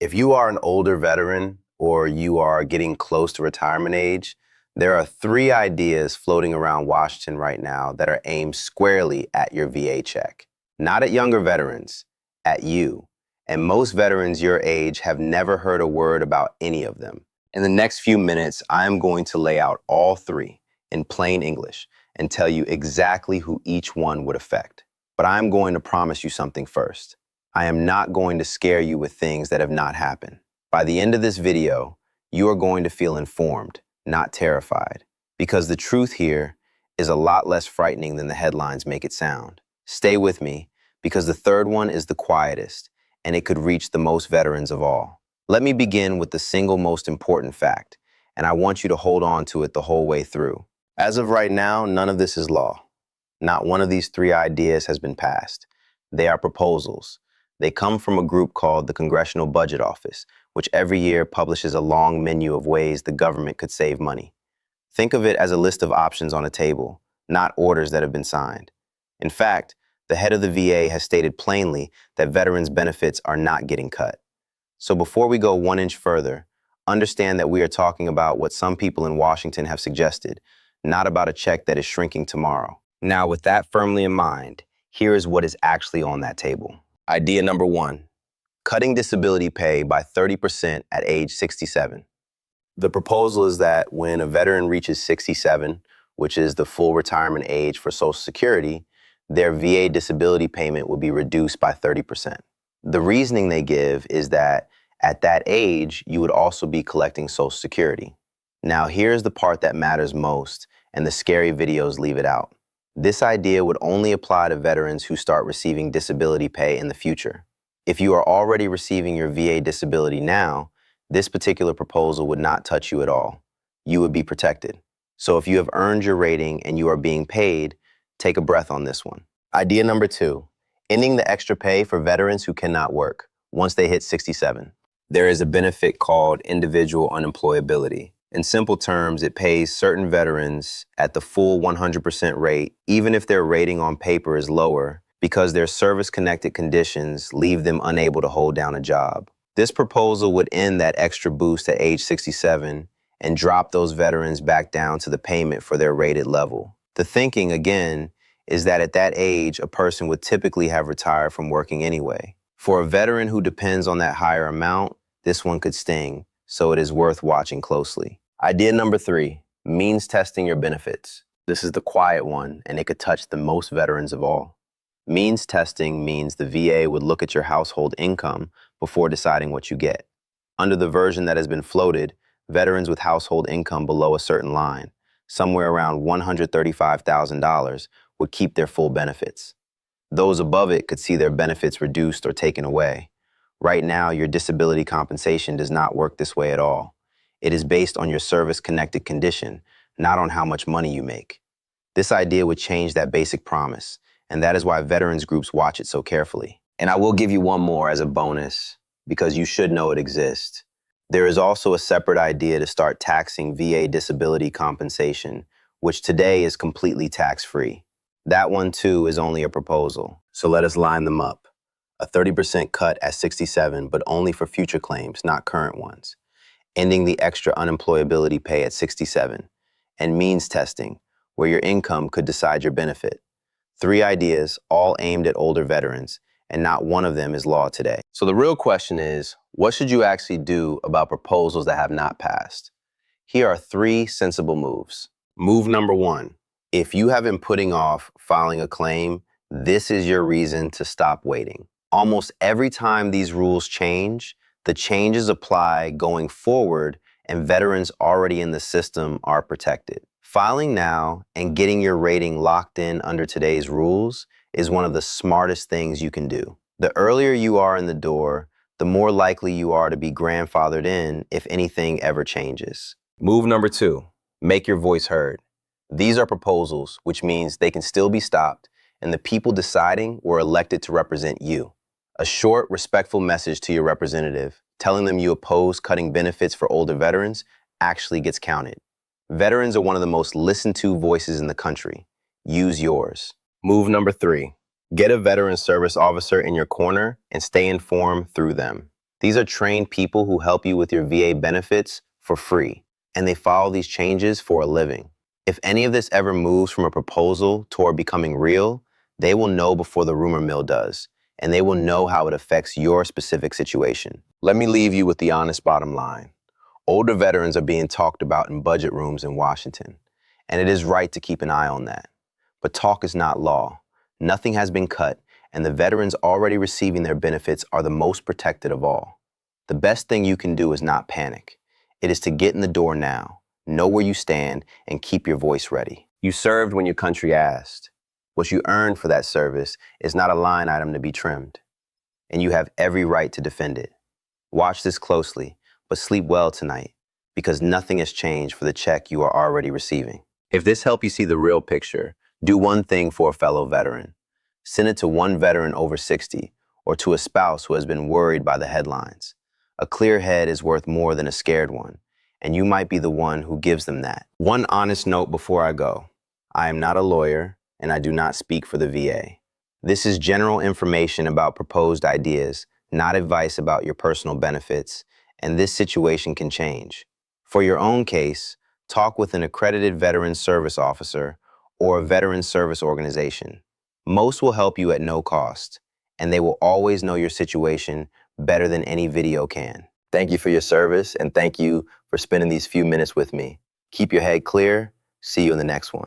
If you are an older veteran or you are getting close to retirement age, there are three ideas floating around Washington right now that are aimed squarely at your VA check. Not at younger veterans, at you. And most veterans your age have never heard a word about any of them. In the next few minutes, I am going to lay out all three in plain English and tell you exactly who each one would affect. But I'm going to promise you something first. I am not going to scare you with things that have not happened. By the end of this video, you are going to feel informed, not terrified, because the truth here is a lot less frightening than the headlines make it sound. Stay with me, because the third one is the quietest, and it could reach the most veterans of all. Let me begin with the single most important fact, and I want you to hold on to it the whole way through. As of right now, none of this is law. Not one of these three ideas has been passed. They are proposals. They come from a group called the Congressional Budget Office, which every year publishes a long menu of ways the government could save money. Think of it as a list of options on a table, not orders that have been signed. In fact, the head of the VA has stated plainly that veterans' benefits are not getting cut. So before we go 1 inch further, understand that we are talking about what some people in Washington have suggested, not about a check that is shrinking tomorrow. Now, with that firmly in mind, here is what is actually on that table. Idea number 1, cutting disability pay by 30% at age 67. The proposal is that when a veteran reaches 67, which is the full retirement age for Social Security, their VA disability payment would be reduced by 30%. The reasoning they give is that at that age, you would also be collecting Social Security. Now, here's the part that matters most, and the scary videos leave it out. This idea would only apply to veterans who start receiving disability pay in the future. If you are already receiving your VA disability now, this particular proposal would not touch you at all. You would be protected. So if you have earned your rating and you are being paid, take a breath on this one. Idea number 2, ending the extra pay for veterans who cannot work once they hit 67. There is a benefit called individual unemployability. In simple terms, it pays certain veterans at the full 100% rate, even if their rating on paper is lower, because their service-connected conditions leave them unable to hold down a job. This proposal would end that extra boost at age 67 and drop those veterans back down to the payment for their rated level. The thinking, again, is that at that age, a person would typically have retired from working anyway. For a veteran who depends on that higher amount, this one could sting, so it is worth watching closely. Idea number 3, means testing your benefits. This is the quiet one, and it could touch the most veterans of all. Means testing means the VA would look at your household income before deciding what you get. Under the version that has been floated, veterans with household income below a certain line, somewhere around $135,000, would keep their full benefits. Those above it could see their benefits reduced or taken away. Right now, your disability compensation does not work this way at all. It is based on your service-connected condition, not on how much money you make. This idea would change that basic promise, and that is why veterans groups watch it so carefully. And I will give you one more as a bonus, because you should know it exists. There is also a separate idea to start taxing VA disability compensation, which today is completely tax-free. That one, too, is only a proposal, so let us line them up. A 30% cut at 67, but only for future claims, not current ones. Ending the extra unemployability pay at 67, and means testing, where your income could decide your benefit. 3 ideas, all aimed at older veterans, and not one of them is law today. So the real question is, what should you actually do about proposals that have not passed? Here are 3 sensible moves. Move number 1, if you have been putting off filing a claim, this is your reason to stop waiting. Almost every time these rules change, the changes apply going forward, and veterans already in the system are protected. Filing now and getting your rating locked in under today's rules is one of the smartest things you can do. The earlier you are in the door, the more likely you are to be grandfathered in if anything ever changes. Move number 2, make your voice heard. These are proposals, which means they can still be stopped, and the people deciding were elected to represent you. A short, respectful message to your representative, telling them you oppose cutting benefits for older veterans, actually gets counted. Veterans are one of the most listened to voices in the country. Use yours. Move number 3, get a veteran service officer in your corner and stay informed through them. These are trained people who help you with your VA benefits for free, and they follow these changes for a living. If any of this ever moves from a proposal toward becoming real, they will know before the rumor mill does, and they will know how it affects your specific situation. Let me leave you with the honest bottom line. Older veterans are being talked about in budget rooms in Washington, and it is right to keep an eye on that. But talk is not law. Nothing has been cut, and the veterans already receiving their benefits are the most protected of all. The best thing you can do is not panic. It is to get in the door now, know where you stand, and keep your voice ready. You served when your country asked. What you earned for that service is not a line item to be trimmed, and you have every right to defend it. Watch this closely, but sleep well tonight, because nothing has changed for the check you are already receiving. If this helped you see the real picture, do one thing for a fellow veteran. Send it to one veteran over 60 or to a spouse who has been worried by the headlines. A clear head is worth more than a scared one, and you might be the one who gives them that. One honest note before I go. I am not a lawyer, and I do not speak for the VA. This is general information about proposed ideas, not advice about your personal benefits, and this situation can change. For your own case, talk with an accredited veteran service officer or a veteran service organization. Most will help you at no cost, and they will always know your situation better than any video can. Thank you for your service, and thank you for spending these few minutes with me. Keep your head clear. See you in the next one.